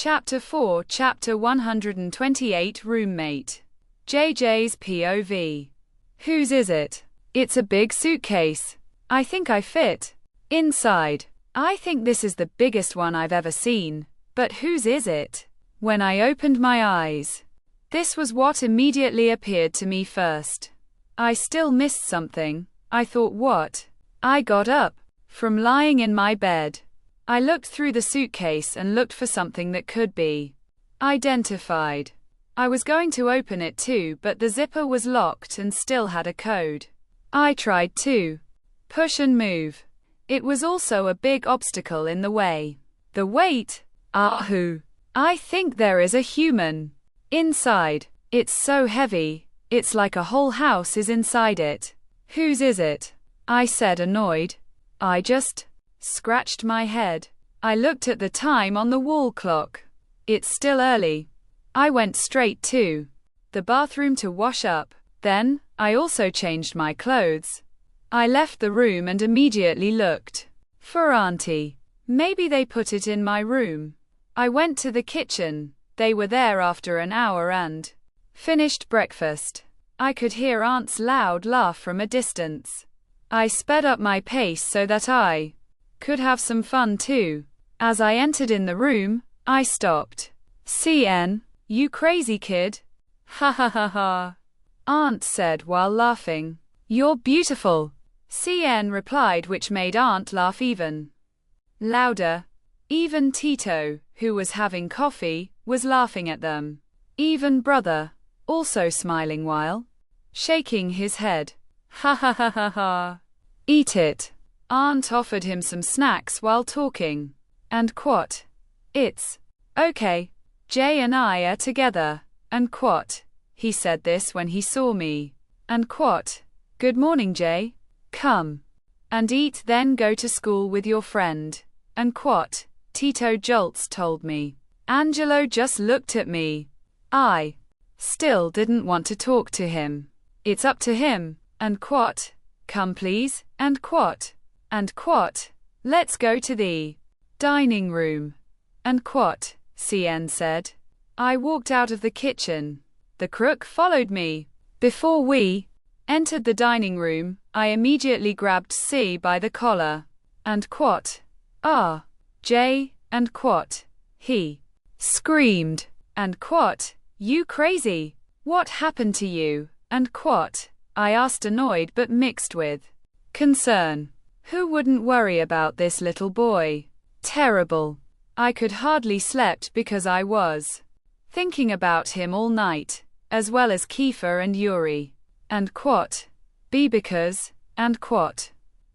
Chapter 4, Chapter 128, Roommate. JJ's POV. Whose is it? It's a big suitcase. I think I fit inside. I think this is the biggest one I've ever seen. But whose is it? When I opened my eyes, this was what immediately appeared to me first. I still missed something. I thought, what? I got up from lying in my bed. I looked through the suitcase and looked for something that could be identified. I was going to open it too, but the zipper was locked and still had a code. I tried to push and move. It was also a big obstacle in the way. The weight. Ahoo. I think there is a human inside. It's so heavy. It's like a whole house is inside it. Whose is it? I said, annoyed. I just scratched my head. I looked at the time on the wall clock. It's still early. I went straight to the bathroom to wash up. Then, I also changed my clothes. I left the room and immediately looked for Auntie. Maybe they put it in my room. I went to the kitchen. They were there after an hour and finished breakfast. I could hear Aunt's loud laugh from a distance. I sped up my pace so that I could have some fun too. As I entered in the room, I stopped. Cenne, you crazy kid. Ha ha ha ha. Aunt said while laughing. You're beautiful. Cenne replied, which made Aunt laugh even louder. Even Tito, who was having coffee, was laughing at them. Even brother, also smiling while shaking his head. Ha ha ha ha ha. Eat it. Aunt offered him some snacks while talking. And quat. It's okay. Jay and I are together. And quat. He said this when he saw me. And quat. Good morning, Jay. Come and eat, then go to school with your friend. And quat. Tito Jolts told me. Angelo just looked at me. I still didn't want to talk to him. It's up to him. And quat. Come please. And quat. And quat. Let's go to the dining room. And quat. Cenne said. I walked out of the kitchen. The crook followed me. Before we entered the dining room, I immediately grabbed C by the collar. And quat. Ah. Jay. And quat. He screamed. And quat. You crazy. What happened to you? And quat. I asked, annoyed but mixed with concern. Who wouldn't worry about this little boy? Terrible. I could hardly slept because I was thinking about him all night, as well as Kiefer and Yuri. And quat. B because. And quat.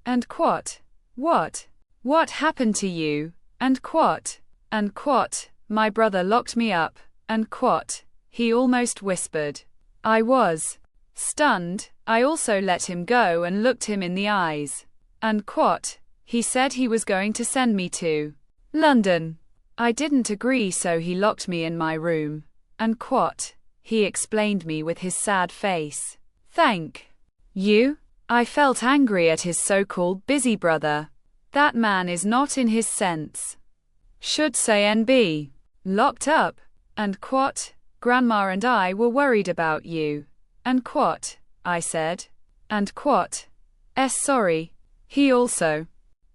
And quat. What? What happened to you? And quat. And quat. My brother locked me up. And quat. He almost whispered. I was stunned. I also let him go and looked him in the eyes. And quat. He said he was going to send me to London. I didn't agree, so he locked me in my room. And quat. He explained me with his sad face. Thank you. I felt angry at his so-called busy brother. That man is not in his sense. Should say and be locked up. And quat. Grandma and I were worried about you. And quat. I said. And quat. Sorry. He also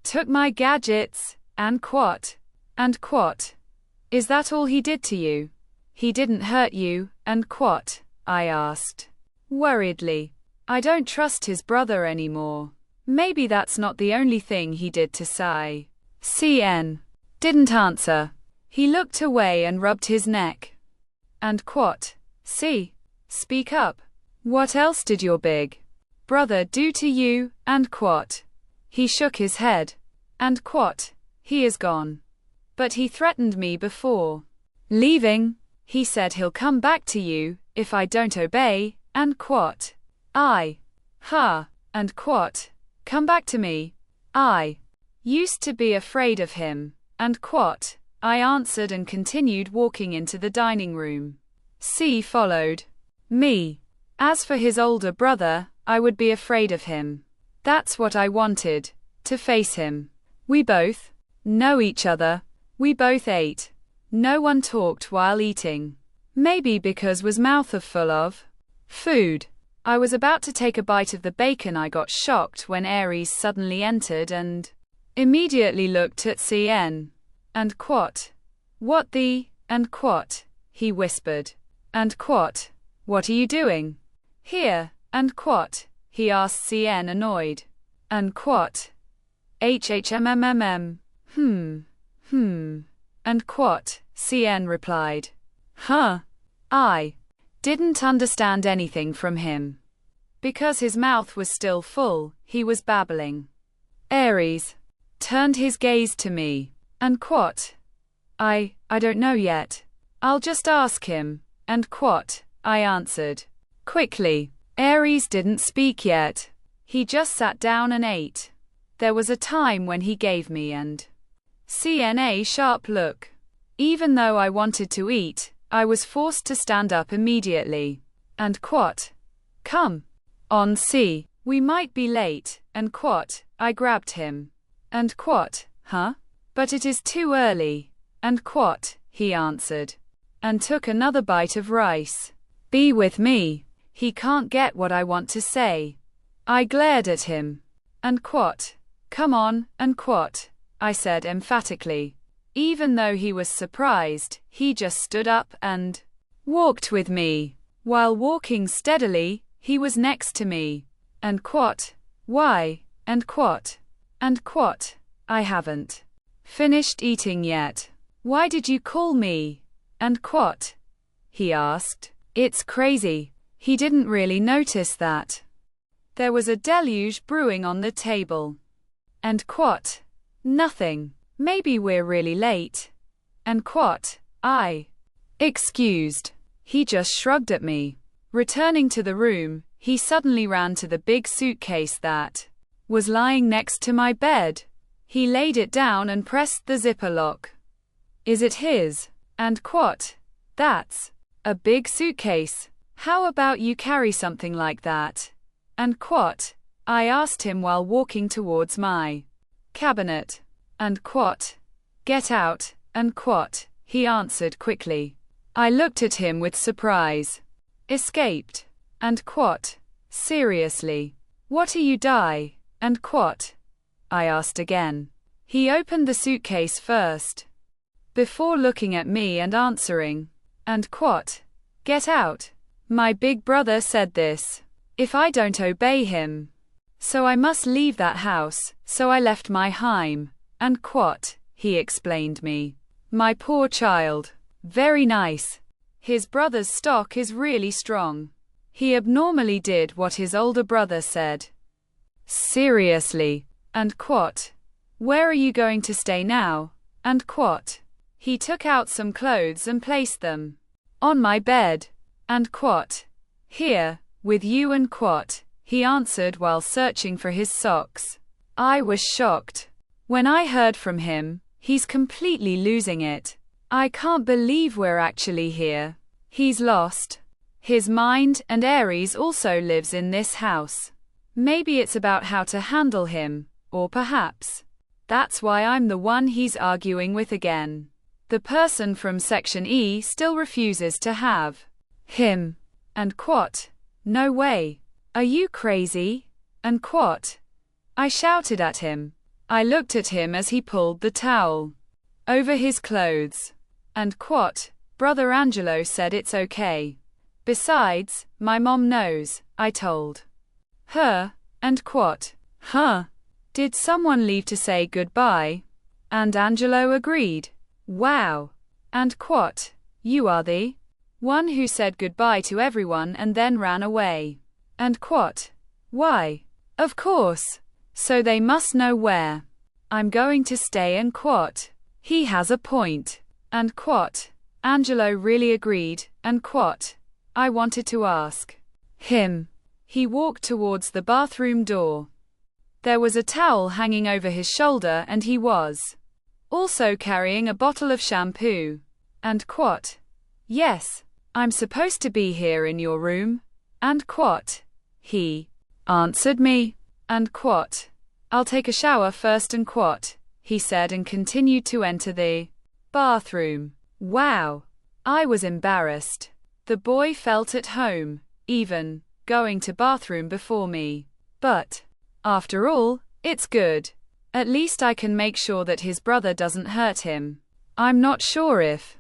took my gadgets. And quat. And quat. Is that all he did to you? He didn't hurt you? And quat. I asked worriedly. I don't trust his brother anymore. Maybe that's not the only thing he did to Sai. Cenne didn't answer. He looked away and rubbed his neck. And quat. See? Speak up. What else did your big brother do to you? And quat. He shook his head. And quat. He is gone. But he threatened me before leaving. He said he'll come back to you if I don't obey. And quat. Ha. And quat. Come back to me. I used to be afraid of him. And quat. I answered and continued walking into the dining room. C followed me. As for his older brother, I would be afraid of him. That's what I wanted, to face him. We both know each other. We both ate No one talked while eating. Maybe because was mouth full of food. I was about to take a bite of the bacon. I got shocked when Aries suddenly entered and immediately looked at Cenne. And what? What the, and what? He whispered. And what? What are you doing here? And what? He asked Cenne, annoyed. And what? HHMMMM. And what? Cenne replied. Huh? I didn't understand anything from him. Because his mouth was still full, he was babbling. Aries turned his gaze to me. And what? I don't know yet. I'll just ask him. And what? I answered. Quickly. Aries didn't speak yet. He just sat down and ate. There was a time when he gave me and Cenne a sharp look. Even though I wanted to eat, I was forced to stand up immediately. And what? Come on, see. We might be late. And what? I grabbed him. And what? Huh? But it is too early. And what? He answered. And took another bite of rice. Be with me. He can't get what I want to say. I glared at him. And what? Come on, and what? I said emphatically. Even though he was surprised, he just stood up and walked with me. While walking steadily, he was next to me. And what? Why? And what? And what? I haven't finished eating yet. Why did you call me? And what? He asked. It's crazy. He didn't really notice that there was a deluge brewing on the table. And what? Nothing. Maybe we're really late. And what? I excused. He just shrugged at me. Returning to the room, he suddenly ran to the big suitcase that was lying next to my bed. He laid it down and pressed the zipper lock. Is it his? And what? That's a big suitcase. How about you carry something like that? And what? I asked him while walking towards my cabinet. And what? Get out. And what? He answered quickly. I looked at him with surprise. Escaped. And what? Seriously. What are you die? And what? I asked again. He opened the suitcase first, before looking at me and answering. And what? Get out. My big brother said this. If I don't obey him, so I must leave that house, so I left my home. And what? He explained me. My poor child. Very nice. His brother's stock is really strong. He abnormally did what his older brother said. Seriously. And what? Where are you going to stay now? And what? He took out some clothes and placed them on my bed. And what? Here, with you. And what? He answered while searching for his socks. I was shocked when I heard from him. He's completely losing it. I can't believe we're actually here. He's lost his mind, and Aries also lives in this house. Maybe it's about how to handle him, or perhaps that's why I'm the one he's arguing with again. The person from Section E still refuses to have him. And what? No way. Are you crazy? And what? I shouted at him. I looked at him as he pulled the towel over his clothes. And what? Brother Angelo said it's okay. Besides, my mom knows, I told her. And what? Huh? Did someone leave to say goodbye? And Angelo agreed. Wow. And what? You are the one who said goodbye to everyone and then ran away. And what? Why? Of course. So they must know where I'm going to stay. And what? He has a point. And what? Angelo really agreed. And what? I wanted to ask him. He walked towards the bathroom door. There was a towel hanging over his shoulder and he was also carrying a bottle of shampoo. And what? Yes, I'm supposed to be here in your room. And what? He answered me. And what? I'll take a shower first. And what? He said and continued to enter the bathroom. Wow. I was embarrassed. The boy felt at home, even going to bathroom before me. But, after all, it's good. At least I can make sure that his brother doesn't hurt him. I'm not sure if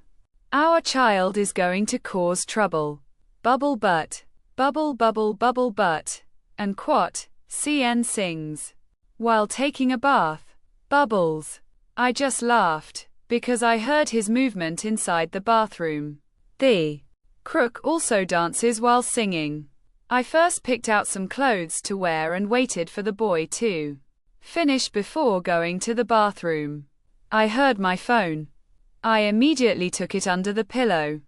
our child is going to cause trouble. Bubble butt. Bubble bubble bubble butt. And quat, Cenne sings. While taking a bath. Bubbles. I just laughed, because I heard his movement inside the bathroom. The crook also dances while singing. I first picked out some clothes to wear and waited for the boy to finish before going to the bathroom. I heard my phone. I immediately took it under the pillow.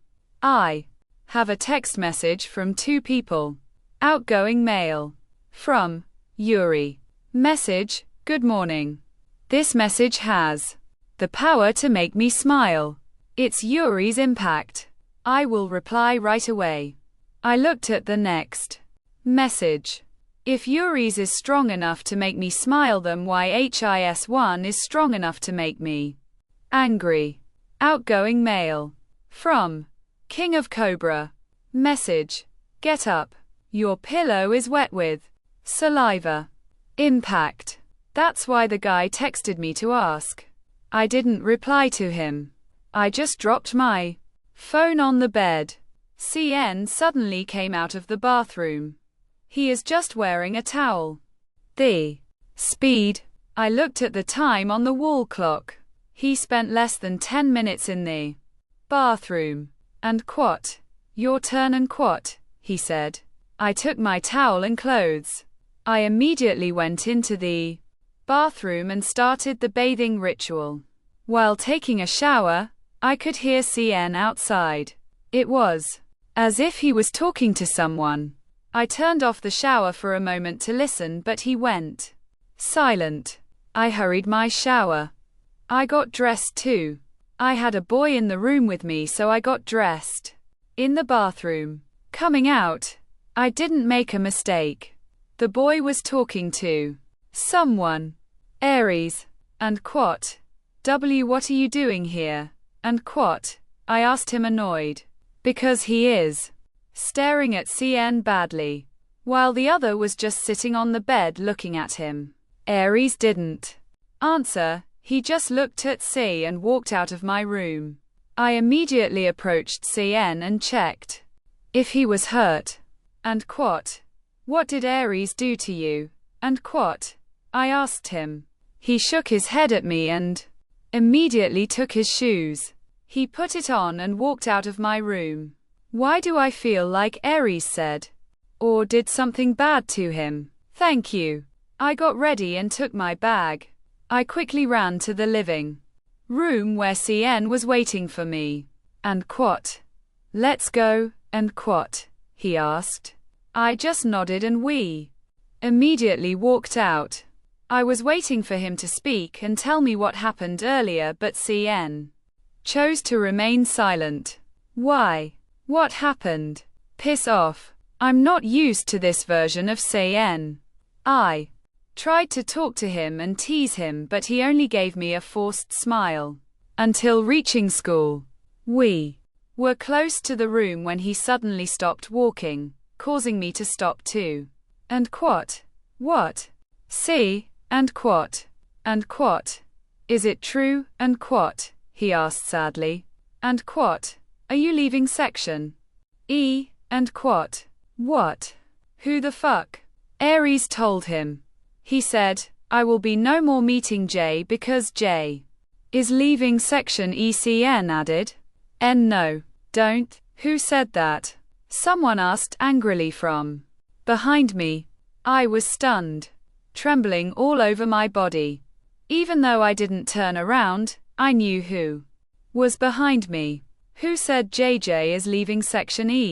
I have a text message from 2 people. Outgoing mail. From Yuri. Message, good morning. This message has the power to make me smile. It's Yuri's impact. I will reply right away. I looked at the next message. If Yuri's is strong enough to make me smile, then why his one is strong enough to make me angry. Outgoing mail. From King of Cobra. Message. Get up. Your pillow is wet with saliva. Impact. That's why the guy texted me to ask. I didn't reply to him. I just dropped my phone on the bed. Cenne suddenly came out of the bathroom. He is just wearing a towel. The speed. I looked at the time on the wall clock. He spent less than 10 minutes in the bathroom. And quat. Your turn and quat, he said. I took my towel and clothes. I immediately went into the bathroom and started the bathing ritual. While taking a shower, I could hear Cenne outside. It was as if he was talking to someone. I turned off the shower for a moment to listen, but he went silent. I hurried my shower. I got dressed too. I had a boy in the room with me, so I got dressed in the bathroom. Coming out, I didn't make a mistake. The boy was talking to someone. Aries. And quat. What are you doing here? And quat. I asked him, annoyed. Because he is staring at Cenne badly, while the other was just sitting on the bed looking at him. Aries didn't answer. He just looked at C and walked out of my room. I immediately approached Cenne and checked if he was hurt. And quat. What did Aries do to you? And quat. I asked him. He shook his head at me and immediately took his shoes. He put it on and walked out of my room. Why do I feel like Aries said or did something bad to him? Thank you. I got ready and took my bag. I quickly ran to the living room where Cenne was waiting for me. And quat. Let's go, and quat, he asked. I just nodded and we immediately walked out. I was waiting for him to speak and tell me what happened earlier, but Cenne chose to remain silent. Why? What happened? Piss off. I'm not used to this version of Cenne. I tried to talk to him and tease him, but he only gave me a forced smile. Until reaching school. We were close to the room when he suddenly stopped walking, causing me to stop too. And quat. What? See? And quat. And quat. Is it true? And quat, he asked sadly. And quat. Are you leaving section E? And quat. What? Who the fuck? Aries told him. He said, I will be no more meeting J because J is leaving section E. Cenne added. No. Don't. Who said that? Someone asked angrily from behind me. I was stunned, trembling all over my body. Even though I didn't turn around, I knew who was behind me. Who said JJ is leaving section E?